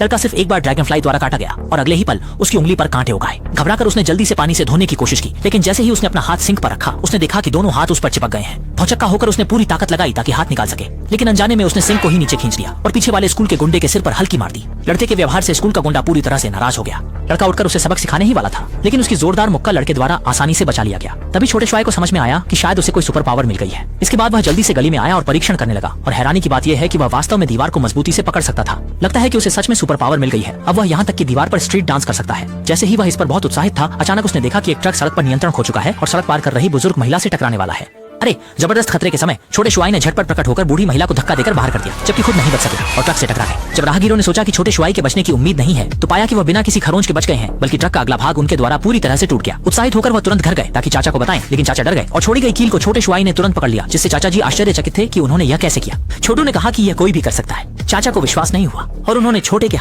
लड़का सिर्फ एक बार ड्रैगन फ्लाई द्वारा काटा गया और अगले ही पल उसकी उंगली पर कांटे उगाए। घबराकर उसने जल्दी से पानी से धोने की कोशिश की, लेकिन जैसे ही उसने अपना हाथ सिंक पर रखा उसने देखा कि दोनों हाथ उस पर चिपक गए हैं। भौचक्का होकर उसने पूरी ताकत लगाई ताकि हाथ निकाल सके, लेकिन अनजाने में उसने सिंक को ही नीचे खींच दिया और पीछे वाले स्कूल के गुंडे के सिर पर हल्की मार दी। लड़के के व्यवहार से स्कूल का गुंडा पूरी तरह से नाराज हो गया। लड़का उठकर उसे सबक सिखाने ही वाला था, लेकिन उसकी जोरदार मुक्का लड़के द्वारा आसानी से बचा लिया गया। तभी छोटे शुआई को समझ में आया कि शायद उसे कोई सुपर पावर मिल गई है। इसके बाद वह जल्दी से गली में आया और परीक्षण करने लगा, और हैरानी की बात यह है कि वह वास्तव में दीवार को मजबूती से पकड़ सकता था। लगता है कि उसे सच में सुपर पावर मिल गई है। अब वह यहाँ तक कि दीवार पर स्ट्रीट डांस कर सकता है। जैसे ही वह इस पर बहुत उत्साहित था, अचानक उसने देखा कि एक ट्रक सड़क पर नियंत्रण खो चुका है और सड़क पार कर रही बुजुर्ग महिला से टकराने वाला है। अरे, जबरदस्त खतरे के समय छोटे शुआई ने झटपट प्रकट होकर बूढ़ी महिला को धक्का देकर बाहर कर दिया, जबकि खुद नहीं बच सके और ट्रक से टकरा गए। जब राहगीरों ने सोचा कि छोटे शुआई के बचने की उम्मीद नहीं है, तो पाया कि वह बिना किसी खरोंच के बच गए हैं, बल्कि ट्रक का अगला भाग उनके द्वारा पूरी तरह से टूट गया। उत्साहित होकर वह तुरंत घर गए ताकि चाचा को बताएं, लेकिन चाचा डर गए और छोड़ी गई कील को छोटे शुआई ने तुरंत पकड़ लिया, जिससे चाचा जी आश्चर्यचकित थे कि उन्होंने यह कैसे किया। छोटू ने कहा कि यह कोई भी कर सकता है। चाचा को विश्वास नहीं हुआ और उन्होंने छोटे के